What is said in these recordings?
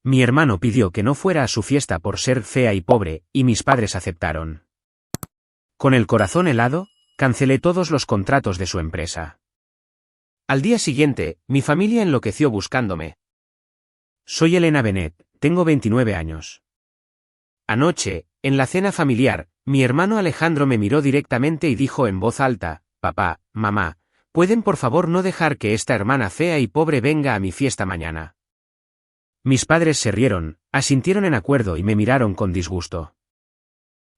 Mi hermano pidió que no fuera a su fiesta por ser fea y pobre, y mis padres aceptaron. Con el corazón helado, cancelé todos los contratos de su empresa. Al día siguiente, mi familia enloqueció buscándome. Soy Elena Bennett, tengo 29 años. Anoche, en la cena familiar, mi hermano Alejandro me miró directamente y dijo en voz alta: «Papá, mamá, ¿pueden por favor no dejar que esta hermana fea y pobre venga a mi fiesta mañana?». Mis padres se rieron, asintieron en acuerdo y me miraron con disgusto.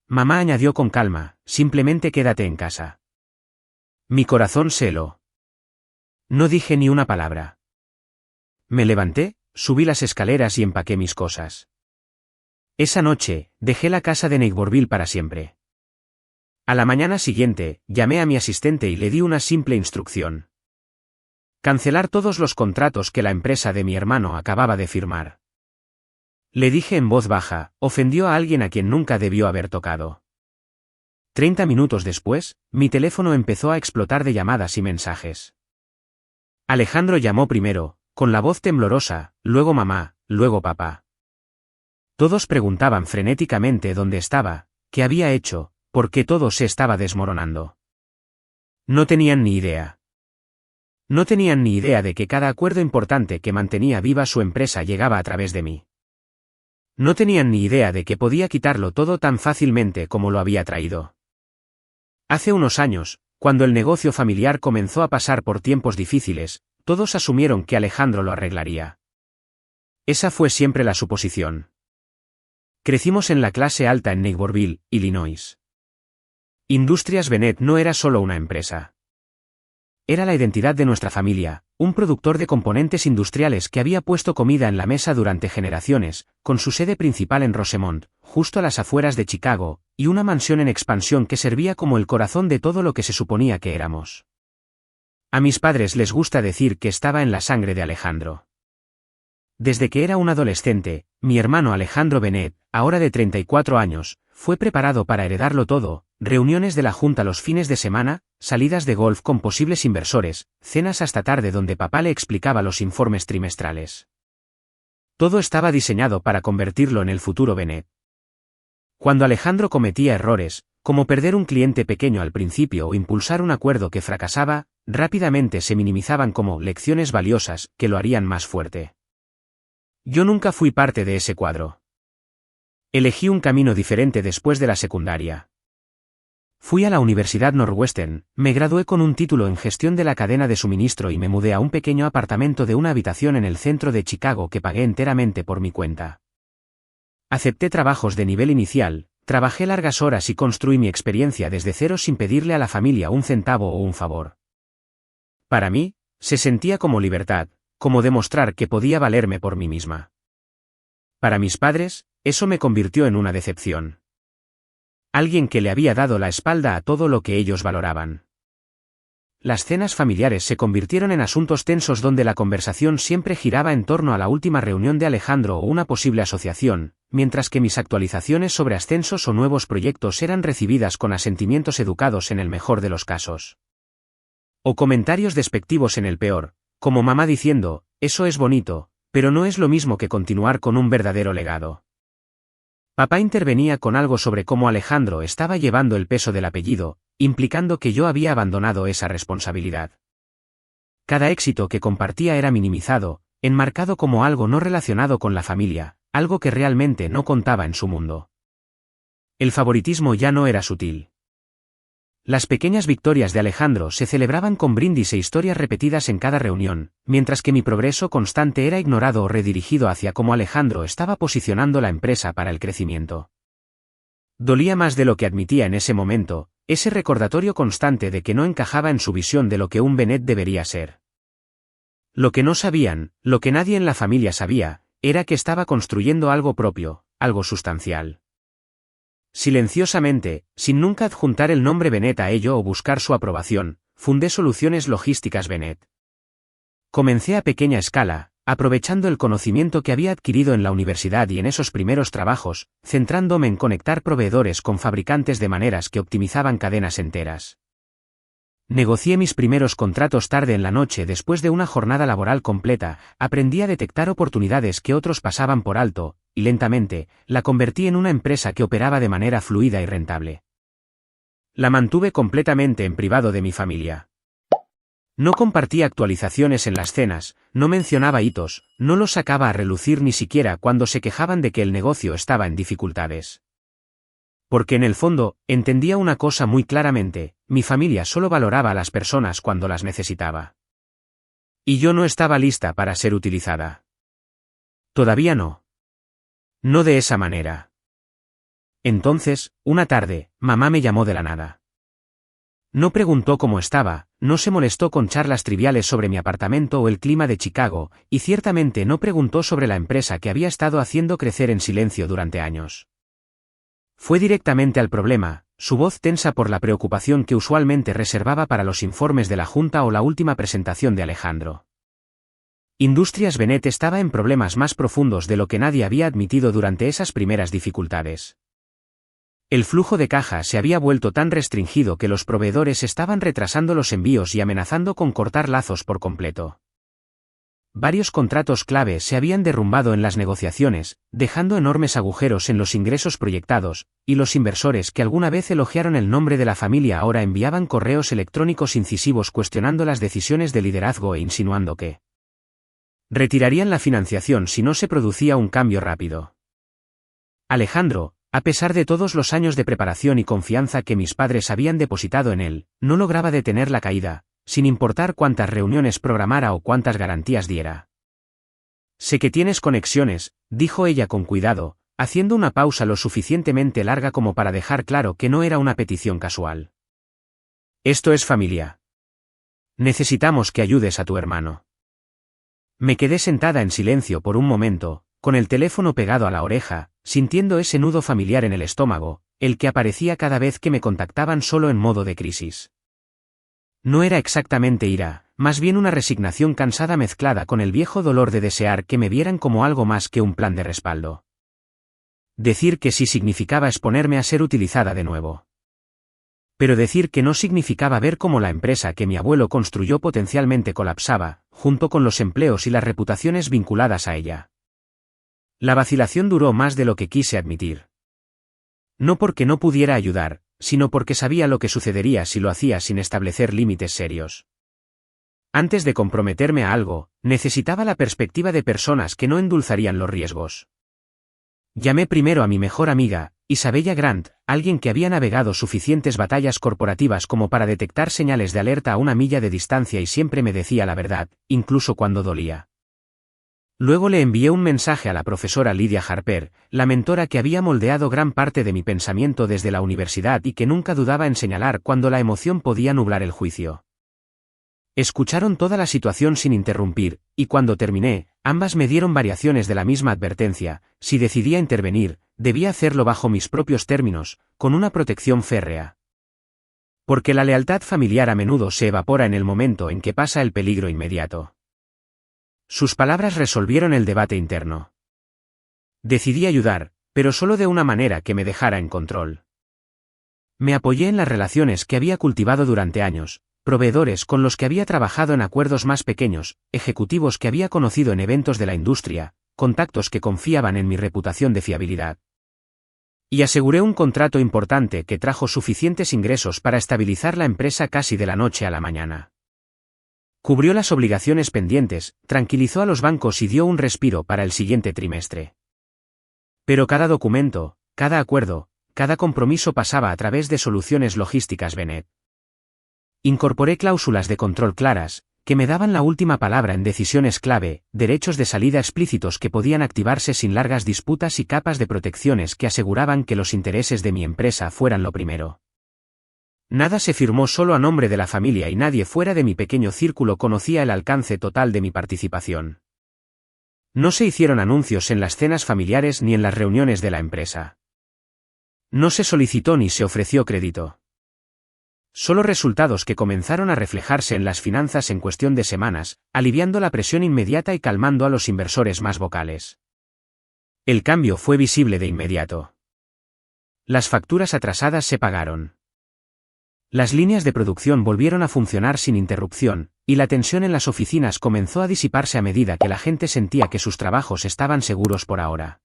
Mamá añadió con calma: «Simplemente quédate en casa». Mi corazón se heló. No dije ni una palabra. Me levanté, subí las escaleras y empaqué mis cosas. Esa noche, dejé la casa de Neighborville para siempre. A la mañana siguiente, llamé a mi asistente y le di una simple instrucción: cancelar todos los contratos que la empresa de mi hermano acababa de firmar. Le dije en voz baja: ofendió a alguien a quien nunca debió haber tocado. 30 minutos después, mi teléfono empezó a explotar de llamadas y mensajes. Alejandro llamó primero, con la voz temblorosa, luego mamá, luego papá. Todos preguntaban frenéticamente dónde estaba, qué había hecho, por qué todo se estaba desmoronando. No tenían ni idea. No tenían ni idea de que cada acuerdo importante que mantenía viva su empresa llegaba a través de mí. No tenían ni idea de que podía quitarlo todo tan fácilmente como lo había traído. Hace unos años, cuando el negocio familiar comenzó a pasar por tiempos difíciles, todos asumieron que Alejandro lo arreglaría. Esa fue siempre la suposición. Crecimos en la clase alta en Neighborville, Illinois. Industrias Bennett no era solo una empresa. Era la identidad de nuestra familia, un productor de componentes industriales que había puesto comida en la mesa durante generaciones, con su sede principal en Rosemont, justo a las afueras de Chicago, y una mansión en expansión que servía como el corazón de todo lo que se suponía que éramos. A mis padres les gusta decir que estaba en la sangre de Alejandro. Desde que era un adolescente, mi hermano Alejandro Bennett, ahora de 34 años, fue preparado para heredarlo todo: reuniones de la junta los fines de semana, salidas de golf con posibles inversores, cenas hasta tarde donde papá le explicaba los informes trimestrales. Todo estaba diseñado para convertirlo en el futuro Bennett. Cuando Alejandro cometía errores, como perder un cliente pequeño al principio o impulsar un acuerdo que fracasaba, rápidamente se minimizaban como lecciones valiosas que lo harían más fuerte. Yo nunca fui parte de ese cuadro. Elegí un camino diferente después de la secundaria. Fui a la Universidad Northwestern, me gradué con un título en gestión de la cadena de suministro y me mudé a un pequeño apartamento de una habitación en el centro de Chicago que pagué enteramente por mi cuenta. Acepté trabajos de nivel inicial, trabajé largas horas y construí mi experiencia desde cero sin pedirle a la familia un centavo o un favor. Para mí, se sentía como libertad, como demostrar que podía valerme por mí misma. Para mis padres, eso me convirtió en una decepción. Alguien que le había dado la espalda a todo lo que ellos valoraban. Las cenas familiares se convirtieron en asuntos tensos donde la conversación siempre giraba en torno a la última reunión de Alejandro o una posible asociación, mientras que mis actualizaciones sobre ascensos o nuevos proyectos eran recibidas con asentimientos educados en el mejor de los casos. O comentarios despectivos en el peor, como mamá diciendo: «Eso es bonito, pero no es lo mismo que continuar con un verdadero legado». Papá intervenía con algo sobre cómo Alejandro estaba llevando el peso del apellido, implicando que yo había abandonado esa responsabilidad. Cada éxito que compartía era minimizado, enmarcado como algo no relacionado con la familia, algo que realmente no contaba en su mundo. El favoritismo ya no era sutil. Las pequeñas victorias de Alejandro se celebraban con brindis e historias repetidas en cada reunión, mientras que mi progreso constante era ignorado o redirigido hacia cómo Alejandro estaba posicionando la empresa para el crecimiento. Dolía más de lo que admitía en ese momento, ese recordatorio constante de que no encajaba en su visión de lo que un Bennett debería ser. Lo que no sabían, lo que nadie en la familia sabía, era que estaba construyendo algo propio, algo sustancial. Silenciosamente, sin nunca adjuntar el nombre Bennett a ello o buscar su aprobación, fundé Soluciones Logísticas Bennett. Comencé a pequeña escala, aprovechando el conocimiento que había adquirido en la universidad y en esos primeros trabajos, centrándome en conectar proveedores con fabricantes de maneras que optimizaban cadenas enteras. Negocié mis primeros contratos tarde en la noche después de una jornada laboral completa, aprendí a detectar oportunidades que otros pasaban por alto, y lentamente, la convertí en una empresa que operaba de manera fluida y rentable. La mantuve completamente en privado de mi familia. No compartía actualizaciones en las cenas, no mencionaba hitos, no los sacaba a relucir ni siquiera cuando se quejaban de que el negocio estaba en dificultades. Porque en el fondo, entendía una cosa muy claramente, mi familia solo valoraba a las personas cuando las necesitaba. Y yo no estaba lista para ser utilizada. Todavía no. No de esa manera. Entonces, una tarde, mamá me llamó de la nada. No preguntó cómo estaba, no se molestó con charlas triviales sobre mi apartamento o el clima de Chicago, y ciertamente no preguntó sobre la empresa que había estado haciendo crecer en silencio durante años. Fue directamente al problema, su voz tensa por la preocupación que usualmente reservaba para los informes de la Junta o la última presentación de Alejandro. Industrias Benet estaba en problemas más profundos de lo que nadie había admitido durante esas primeras dificultades. El flujo de caja se había vuelto tan restringido que los proveedores estaban retrasando los envíos y amenazando con cortar lazos por completo. Varios contratos clave se habían derrumbado en las negociaciones, dejando enormes agujeros en los ingresos proyectados, y los inversores que alguna vez elogiaron el nombre de la familia ahora enviaban correos electrónicos incisivos cuestionando las decisiones de liderazgo e insinuando que retirarían la financiación si no se producía un cambio rápido. Alejandro, a pesar de todos los años de preparación y confianza que mis padres habían depositado en él, no lograba detener la caída, sin importar cuántas reuniones programara o cuántas garantías diera. Sé que tienes conexiones, dijo ella con cuidado, haciendo una pausa lo suficientemente larga como para dejar claro que no era una petición casual. Esto es familia. Necesitamos que ayudes a tu hermano. Me quedé sentada en silencio por un momento, con el teléfono pegado a la oreja, sintiendo ese nudo familiar en el estómago, el que aparecía cada vez que me contactaban solo en modo de crisis. No era exactamente ira, más bien una resignación cansada mezclada con el viejo dolor de desear que me vieran como algo más que un plan de respaldo. Decir que sí significaba exponerme a ser utilizada de nuevo. Pero decir que no significaba ver cómo la empresa que mi abuelo construyó potencialmente colapsaba, junto con los empleos y las reputaciones vinculadas a ella. La vacilación duró más de lo que quise admitir. No porque no pudiera ayudar, sino porque sabía lo que sucedería si lo hacía sin establecer límites serios. Antes de comprometerme a algo, necesitaba la perspectiva de personas que no endulzarían los riesgos. Llamé primero a mi mejor amiga, Isabella Grant, alguien que había navegado suficientes batallas corporativas como para detectar señales de alerta a una milla de distancia y siempre me decía la verdad, incluso cuando dolía. Luego le envié un mensaje a la profesora Lydia Harper, la mentora que había moldeado gran parte de mi pensamiento desde la universidad y que nunca dudaba en señalar cuando la emoción podía nublar el juicio. Escucharon toda la situación sin interrumpir, y cuando terminé, ambas me dieron variaciones de la misma advertencia: si decidía intervenir, debía hacerlo bajo mis propios términos, con una protección férrea. Porque la lealtad familiar a menudo se evapora en el momento en que pasa el peligro inmediato. Sus palabras resolvieron el debate interno. Decidí ayudar, pero solo de una manera que me dejara en control. Me apoyé en las relaciones que había cultivado durante años, proveedores con los que había trabajado en acuerdos más pequeños, ejecutivos que había conocido en eventos de la industria, contactos que confiaban en mi reputación de fiabilidad. Y aseguré un contrato importante que trajo suficientes ingresos para estabilizar la empresa casi de la noche a la mañana. Cubrió las obligaciones pendientes, tranquilizó a los bancos y dio un respiro para el siguiente trimestre. Pero cada documento, cada acuerdo, cada compromiso pasaba a través de Soluciones Logísticas Benet. Incorporé cláusulas de control claras, que me daban la última palabra en decisiones clave, derechos de salida explícitos que podían activarse sin largas disputas y capas de protecciones que aseguraban que los intereses de mi empresa fueran lo primero. Nada se firmó solo a nombre de la familia y nadie fuera de mi pequeño círculo conocía el alcance total de mi participación. No se hicieron anuncios en las cenas familiares ni en las reuniones de la empresa. No se solicitó ni se ofreció crédito. Solo resultados que comenzaron a reflejarse en las finanzas en cuestión de semanas, aliviando la presión inmediata y calmando a los inversores más vocales. El cambio fue visible de inmediato. Las facturas atrasadas se pagaron. Las líneas de producción volvieron a funcionar sin interrupción, y la tensión en las oficinas comenzó a disiparse a medida que la gente sentía que sus trabajos estaban seguros por ahora.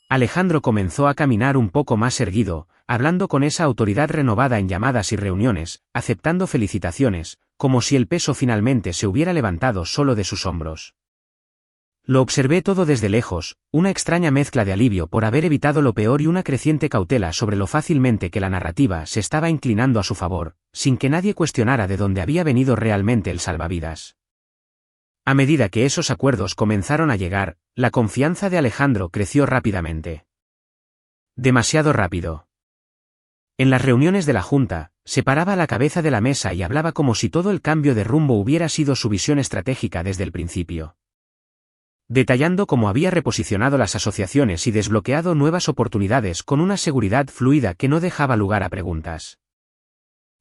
Alejandro comenzó a caminar un poco más erguido, hablando con esa autoridad renovada en llamadas y reuniones, aceptando felicitaciones, como si el peso finalmente se hubiera levantado solo de sus hombros. Lo observé todo desde lejos, una extraña mezcla de alivio por haber evitado lo peor y una creciente cautela sobre lo fácilmente que la narrativa se estaba inclinando a su favor, sin que nadie cuestionara de dónde había venido realmente el salvavidas. A medida que esos acuerdos comenzaron a llegar, la confianza de Alejandro creció rápidamente. Demasiado rápido. En las reuniones de la Junta, se paraba a la cabeza de la mesa y hablaba como si todo el cambio de rumbo hubiera sido su visión estratégica desde el principio. Detallando cómo había reposicionado las asociaciones y desbloqueado nuevas oportunidades con una seguridad fluida que no dejaba lugar a preguntas.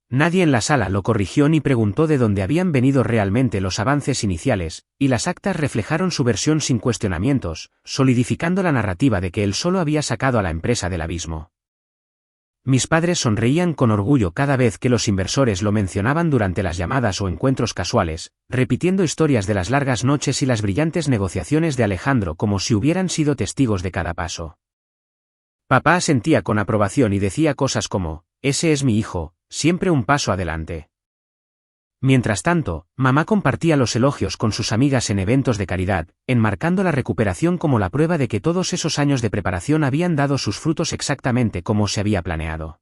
Nadie en la sala lo corrigió ni preguntó de dónde habían venido realmente los avances iniciales, y las actas reflejaron su versión sin cuestionamientos, solidificando la narrativa de que él solo había sacado a la empresa del abismo. Mis padres sonreían con orgullo cada vez que los inversores lo mencionaban durante las llamadas o encuentros casuales, repitiendo historias de las largas noches y las brillantes negociaciones de Alejandro como si hubieran sido testigos de cada paso. Papá asentía con aprobación y decía cosas como, «Ese es mi hijo, siempre un paso adelante». Mientras tanto, mamá compartía los elogios con sus amigas en eventos de caridad, enmarcando la recuperación como la prueba de que todos esos años de preparación habían dado sus frutos exactamente como se había planeado.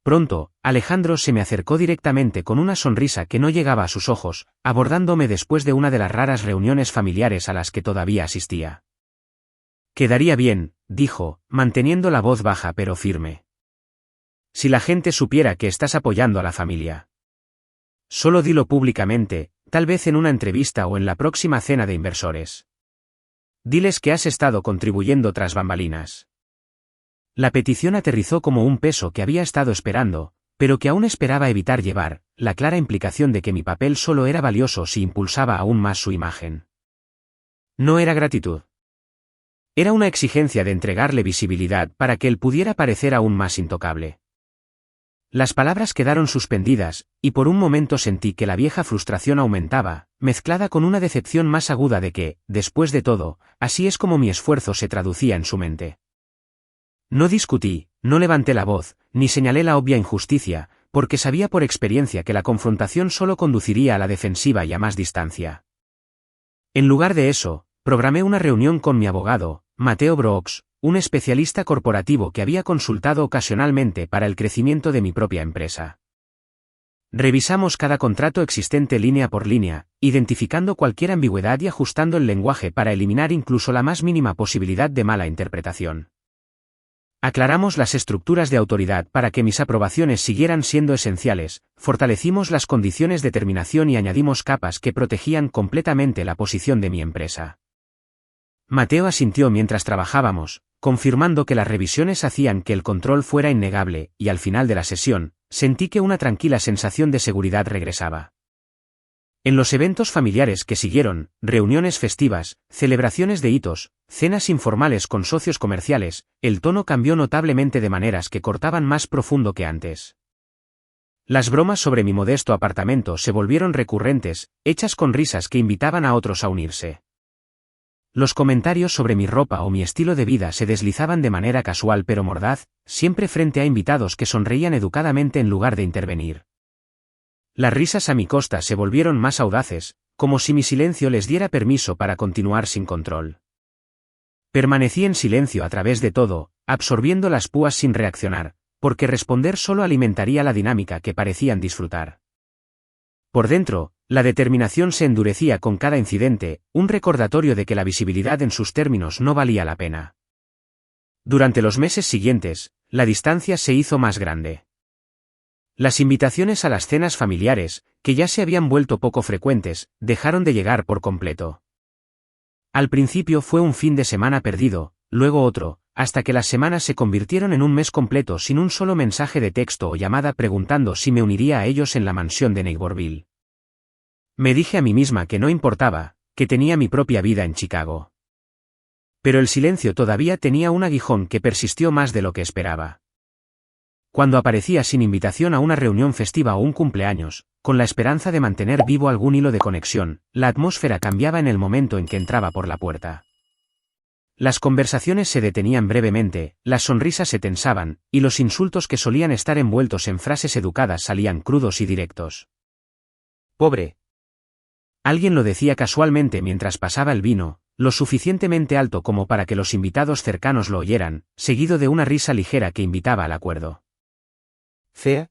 Pronto, Alejandro se me acercó directamente con una sonrisa que no llegaba a sus ojos, abordándome después de una de las raras reuniones familiares a las que todavía asistía. «Quedaría bien», dijo, manteniendo la voz baja pero firme. «Si la gente supiera que estás apoyando a la familia. Solo dilo públicamente, tal vez en una entrevista o en la próxima cena de inversores. Diles que has estado contribuyendo tras bambalinas». La petición aterrizó como un peso que había estado esperando, pero que aún esperaba evitar llevar, la clara implicación de que mi papel solo era valioso si impulsaba aún más su imagen. No era gratitud. Era una exigencia de entregarle visibilidad para que él pudiera parecer aún más intocable. Las palabras quedaron suspendidas, y por un momento sentí que la vieja frustración aumentaba, mezclada con una decepción más aguda de que, después de todo, así es como mi esfuerzo se traducía en su mente. No discutí, no levanté la voz, ni señalé la obvia injusticia, porque sabía por experiencia que la confrontación solo conduciría a la defensiva y a más distancia. En lugar de eso, programé una reunión con mi abogado, Mateo Brooks, un especialista corporativo que había consultado ocasionalmente para el crecimiento de mi propia empresa. Revisamos cada contrato existente línea por línea, identificando cualquier ambigüedad y ajustando el lenguaje para eliminar incluso la más mínima posibilidad de mala interpretación. Aclaramos las estructuras de autoridad para que mis aprobaciones siguieran siendo esenciales, fortalecimos las condiciones de terminación y añadimos capas que protegían completamente la posición de mi empresa. Mateo asintió mientras trabajábamos, confirmando que las revisiones hacían que el control fuera innegable, y al final de la sesión, sentí que una tranquila sensación de seguridad regresaba. En los eventos familiares que siguieron, reuniones festivas, celebraciones de hitos, cenas informales con socios comerciales, el tono cambió notablemente de maneras que cortaban más profundo que antes. Las bromas sobre mi modesto apartamento se volvieron recurrentes, hechas con risas que invitaban a otros a unirse. Los comentarios sobre mi ropa o mi estilo de vida se deslizaban de manera casual pero mordaz, siempre frente a invitados que sonreían educadamente en lugar de intervenir. Las risas a mi costa se volvieron más audaces, como si mi silencio les diera permiso para continuar sin control. Permanecí en silencio a través de todo, absorbiendo las púas sin reaccionar, porque responder solo alimentaría la dinámica que parecían disfrutar. Por dentro, la determinación se endurecía con cada incidente, un recordatorio de que la visibilidad en sus términos no valía la pena. Durante los meses siguientes, la distancia se hizo más grande. Las invitaciones a las cenas familiares, que ya se habían vuelto poco frecuentes, dejaron de llegar por completo. Al principio fue un fin de semana perdido, luego otro, hasta que las semanas se convirtieron en un mes completo sin un solo mensaje de texto o llamada preguntando si me uniría a ellos en la mansión de Neighborville. Me dije a mí misma que no importaba, que tenía mi propia vida en Chicago. Pero el silencio todavía tenía un aguijón que persistió más de lo que esperaba. Cuando aparecía sin invitación a una reunión festiva o un cumpleaños, con la esperanza de mantener vivo algún hilo de conexión, la atmósfera cambiaba en el momento en que entraba por la puerta. Las conversaciones se detenían brevemente, las sonrisas se tensaban, y los insultos que solían estar envueltos en frases educadas salían crudos y directos. «Pobre». Alguien lo decía casualmente mientras pasaba el vino, lo suficientemente alto como para que los invitados cercanos lo oyeran, seguido de una risa ligera que invitaba al acuerdo. «¿Fea?».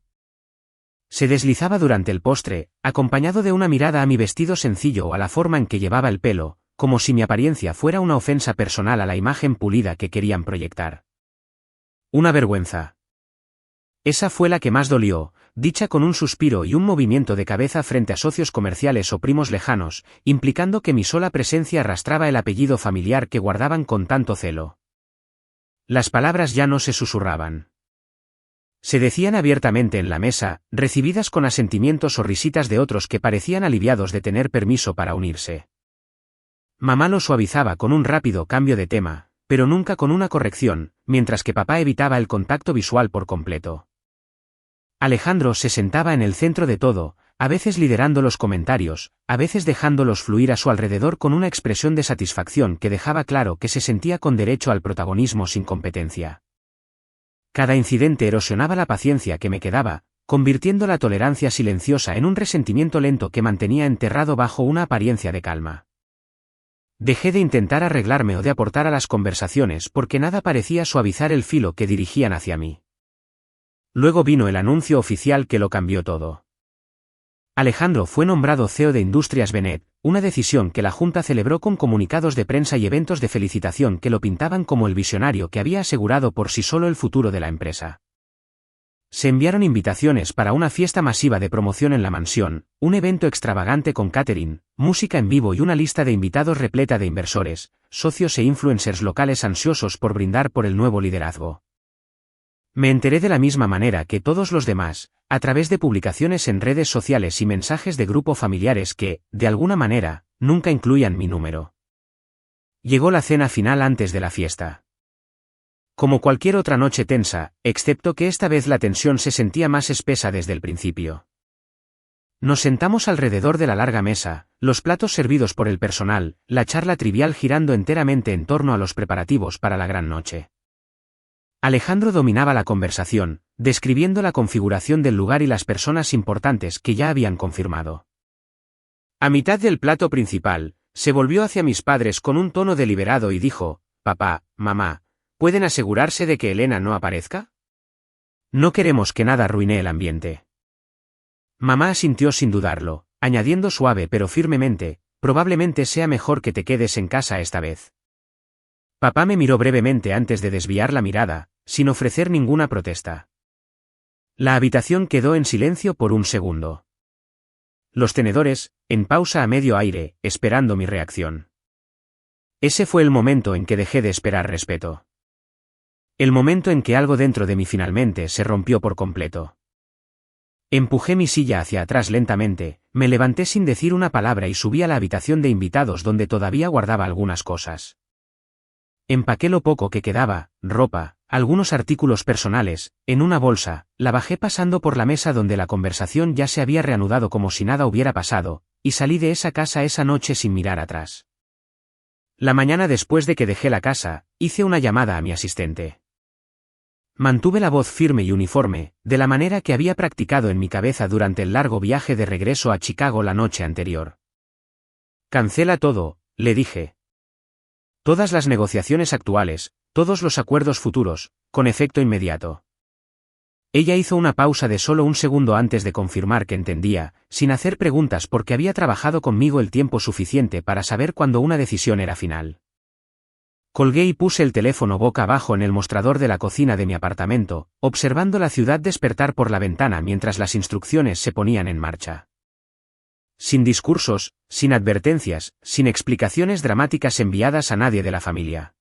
Se deslizaba durante el postre, acompañado de una mirada a mi vestido sencillo o a la forma en que llevaba el pelo, como si mi apariencia fuera una ofensa personal a la imagen pulida que querían proyectar. Una vergüenza. Esa fue la que más dolió, dicha con un suspiro y un movimiento de cabeza frente a socios comerciales o primos lejanos, implicando que mi sola presencia arrastraba el apellido familiar que guardaban con tanto celo. Las palabras ya no se susurraban. Se decían abiertamente en la mesa, recibidas con asentimientos o risitas de otros que parecían aliviados de tener permiso para unirse. Mamá lo suavizaba con un rápido cambio de tema, pero nunca con una corrección, mientras que papá evitaba el contacto visual por completo. Alejandro se sentaba en el centro de todo, a veces liderando los comentarios, a veces dejándolos fluir a su alrededor con una expresión de satisfacción que dejaba claro que se sentía con derecho al protagonismo sin competencia. Cada incidente erosionaba la paciencia que me quedaba, convirtiendo la tolerancia silenciosa en un resentimiento lento que mantenía enterrado bajo una apariencia de calma. Dejé de intentar arreglarme o de aportar a las conversaciones porque nada parecía suavizar el filo que dirigían hacia mí. Luego vino el anuncio oficial que lo cambió todo. Alejandro fue nombrado CEO de Industrias Benet, una decisión que la Junta celebró con comunicados de prensa y eventos de felicitación que lo pintaban como el visionario que había asegurado por sí solo el futuro de la empresa. Se enviaron invitaciones para una fiesta masiva de promoción en la mansión, un evento extravagante con catering, música en vivo y una lista de invitados repleta de inversores, socios e influencers locales ansiosos por brindar por el nuevo liderazgo. Me enteré de la misma manera que todos los demás, a través de publicaciones en redes sociales y mensajes de grupo familiares que, de alguna manera, nunca incluían mi número. Llegó la cena final antes de la fiesta. Como cualquier otra noche tensa, excepto que esta vez la tensión se sentía más espesa desde el principio. Nos sentamos alrededor de la larga mesa, los platos servidos por el personal, la charla trivial girando enteramente en torno a los preparativos para la gran noche. Alejandro dominaba la conversación, describiendo la configuración del lugar y las personas importantes que ya habían confirmado. A mitad del plato principal, se volvió hacia mis padres con un tono deliberado y dijo: «Papá, mamá, ¿pueden asegurarse de que Elena no aparezca? No queremos que nada arruine el ambiente». Mamá asintió sin dudarlo, añadiendo suave pero firmemente: «Probablemente sea mejor que te quedes en casa esta vez». Papá me miró brevemente antes de desviar la mirada, sin ofrecer ninguna protesta. La habitación quedó en silencio por un segundo. Los tenedores, en pausa a medio aire, esperando mi reacción. Ese fue el momento en que dejé de esperar respeto. El momento en que algo dentro de mí finalmente se rompió por completo. Empujé mi silla hacia atrás lentamente, me levanté sin decir una palabra y subí a la habitación de invitados donde todavía guardaba algunas cosas. Empaqué lo poco que quedaba, ropa, algunos artículos personales, en una bolsa, la bajé pasando por la mesa donde la conversación ya se había reanudado como si nada hubiera pasado, y salí de esa casa esa noche sin mirar atrás. La mañana después de que dejé la casa, hice una llamada a mi asistente. Mantuve la voz firme y uniforme, de la manera que había practicado en mi cabeza durante el largo viaje de regreso a Chicago la noche anterior. «Cancela todo», le dije. «Todas las negociaciones actuales, todos los acuerdos futuros, con efecto inmediato». Ella hizo una pausa de solo un segundo antes de confirmar que entendía, sin hacer preguntas porque había trabajado conmigo el tiempo suficiente para saber cuándo una decisión era final. Colgué y puse el teléfono boca abajo en el mostrador de la cocina de mi apartamento, observando la ciudad despertar por la ventana mientras las instrucciones se ponían en marcha. Sin discursos, sin advertencias, sin explicaciones dramáticas enviadas a nadie de la familia.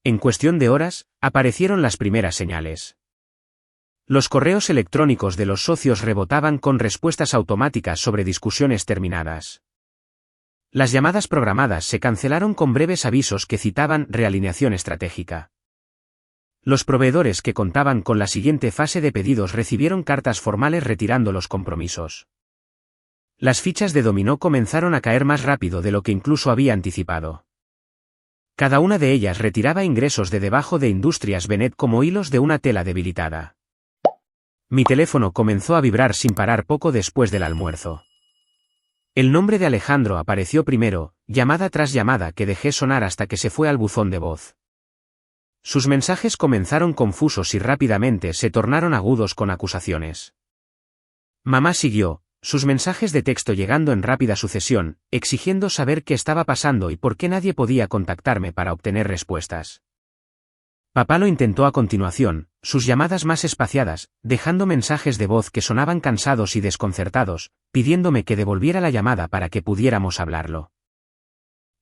En cuestión de horas, aparecieron las primeras señales. Los correos electrónicos de los socios rebotaban con respuestas automáticas sobre discusiones terminadas. Las llamadas programadas se cancelaron con breves avisos que citaban realineación estratégica. Los proveedores que contaban con la siguiente fase de pedidos recibieron cartas formales retirando los compromisos. Las fichas de dominó comenzaron a caer más rápido de lo que incluso había anticipado. Cada una de ellas retiraba ingresos de debajo de Industrias Benet como hilos de una tela debilitada. Mi teléfono comenzó a vibrar sin parar poco después del almuerzo. El nombre de Alejandro apareció primero, llamada tras llamada que dejé sonar hasta que se fue al buzón de voz. Sus mensajes comenzaron confusos y rápidamente se tornaron agudos con acusaciones. Mamá siguió, sus mensajes de texto llegando en rápida sucesión, exigiendo saber qué estaba pasando y por qué nadie podía contactarme para obtener respuestas. Papá lo intentó a continuación, sus llamadas más espaciadas, dejando mensajes de voz que sonaban cansados y desconcertados, pidiéndome que devolviera la llamada para que pudiéramos hablarlo.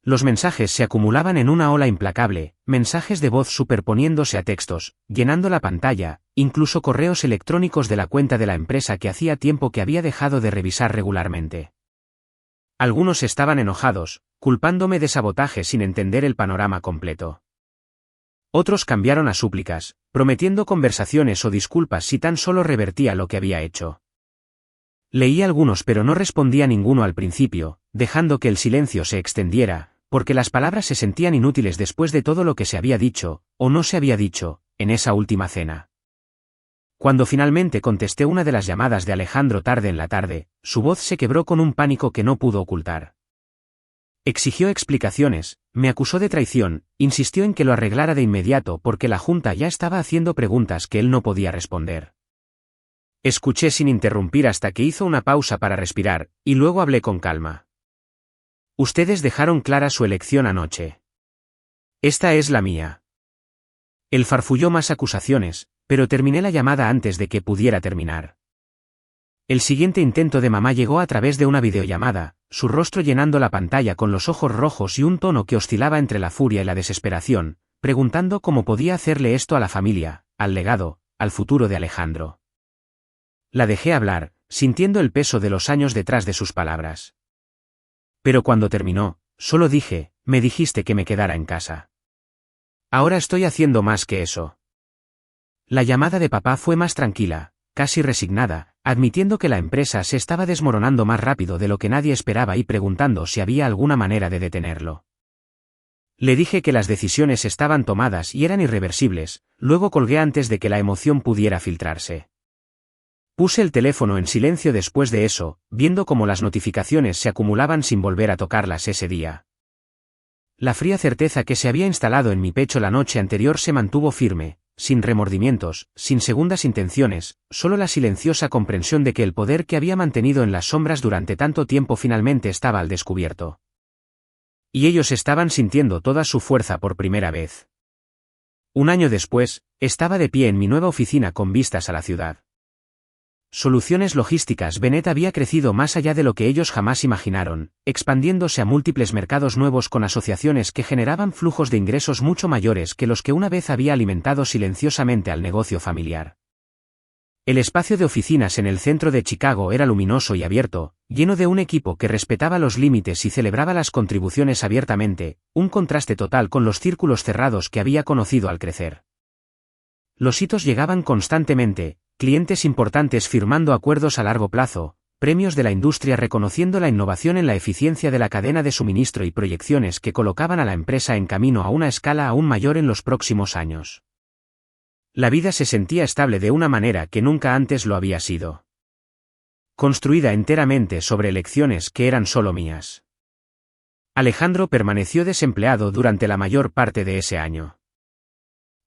Los mensajes se acumulaban en una ola implacable, mensajes de voz superponiéndose a textos, llenando la pantalla, incluso correos electrónicos de la cuenta de la empresa que hacía tiempo que había dejado de revisar regularmente. Algunos estaban enojados, culpándome de sabotaje sin entender el panorama completo. Otros cambiaron a súplicas, prometiendo conversaciones o disculpas si tan solo revertía lo que había hecho. Leí algunos pero no respondía ninguno al principio, dejando que el silencio se extendiera, porque las palabras se sentían inútiles después de todo lo que se había dicho, o no se había dicho, en esa última cena. Cuando finalmente contesté una de las llamadas de Alejandro tarde en la tarde, su voz se quebró con un pánico que no pudo ocultar. Exigió explicaciones, me acusó de traición, insistió en que lo arreglara de inmediato porque la Junta ya estaba haciendo preguntas que él no podía responder. Escuché sin interrumpir hasta que hizo una pausa para respirar, y luego hablé con calma. Ustedes dejaron clara su elección anoche. Esta es la mía. Él farfulló más acusaciones, pero terminé la llamada antes de que pudiera terminar. El siguiente intento de mamá llegó a través de una videollamada, su rostro llenando la pantalla con los ojos rojos y un tono que oscilaba entre la furia y la desesperación, preguntando cómo podía hacerle esto a la familia, al legado, al futuro de Alejandro. La dejé hablar, sintiendo el peso de los años detrás de sus palabras. Pero cuando terminó, solo dije, me dijiste que me quedara en casa. Ahora estoy haciendo más que eso. La llamada de papá fue más tranquila, casi resignada, admitiendo que la empresa se estaba desmoronando más rápido de lo que nadie esperaba y preguntando si había alguna manera de detenerlo. Le dije que las decisiones estaban tomadas y eran irreversibles, luego colgué antes de que la emoción pudiera filtrarse. Puse el teléfono en silencio después de eso, viendo cómo las notificaciones se acumulaban sin volver a tocarlas ese día. La fría certeza que se había instalado en mi pecho la noche anterior se mantuvo firme, sin remordimientos, sin segundas intenciones, solo la silenciosa comprensión de que el poder que había mantenido en las sombras durante tanto tiempo finalmente estaba al descubierto. Y ellos estaban sintiendo toda su fuerza por primera vez. Un año después, estaba de pie en mi nueva oficina con vistas a la ciudad. Soluciones Logísticas Benet había crecido más allá de lo que ellos jamás imaginaron, expandiéndose a múltiples mercados nuevos con asociaciones que generaban flujos de ingresos mucho mayores que los que una vez había alimentado silenciosamente al negocio familiar. El espacio de oficinas en el centro de Chicago era luminoso y abierto, lleno de un equipo que respetaba los límites y celebraba las contribuciones abiertamente, un contraste total con los círculos cerrados que había conocido al crecer. Los hitos llegaban constantemente, clientes importantes firmando acuerdos a largo plazo, premios de la industria reconociendo la innovación en la eficiencia de la cadena de suministro y proyecciones que colocaban a la empresa en camino a una escala aún mayor en los próximos años. La vida se sentía estable de una manera que nunca antes lo había sido. Construida enteramente sobre elecciones que eran solo mías. Alejandro permaneció desempleado durante la mayor parte de ese año.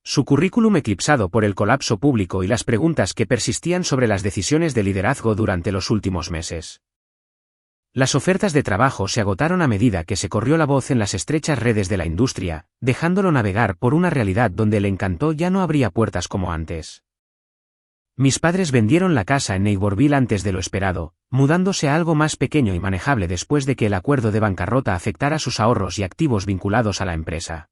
Su currículum eclipsado por el colapso público y las preguntas que persistían sobre las decisiones de liderazgo durante los últimos meses. Las ofertas de trabajo se agotaron a medida que se corrió la voz en las estrechas redes de la industria, dejándolo navegar por una realidad donde le encantó ya no abría puertas como antes. Mis padres vendieron la casa en Neighborville antes de lo esperado, mudándose a algo más pequeño y manejable después de que el acuerdo de bancarrota afectara sus ahorros y activos vinculados a la empresa.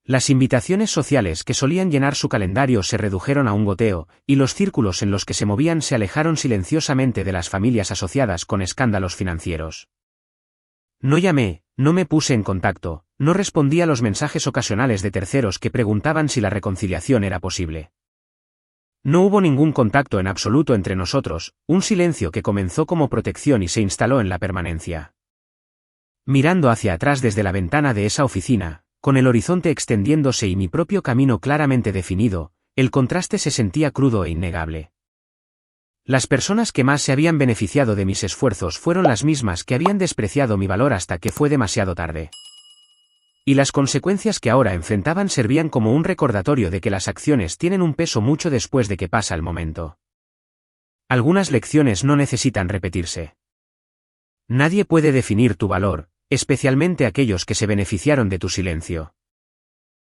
Las invitaciones sociales que solían llenar su calendario se redujeron a un goteo, y los círculos en los que se movían se alejaron silenciosamente de las familias asociadas con escándalos financieros. No llamé, no me puse en contacto, No respondí a los mensajes ocasionales de terceros que preguntaban si la reconciliación era posible. No hubo ningún contacto en absoluto entre nosotros, un silencio que comenzó como protección y se instaló en la permanencia. Mirando hacia atrás desde la ventana de esa oficina, con el horizonte extendiéndose y mi propio camino claramente definido, el contraste se sentía crudo e innegable. Las personas que más se habían beneficiado de mis esfuerzos fueron las mismas que habían despreciado mi valor hasta que fue demasiado tarde. Y las consecuencias que ahora enfrentaban servían como un recordatorio de que las acciones tienen un peso mucho después de que pasa el momento. Algunas lecciones no necesitan repetirse. Nadie puede definir tu valor, especialmente aquellos que se beneficiaron de tu silencio.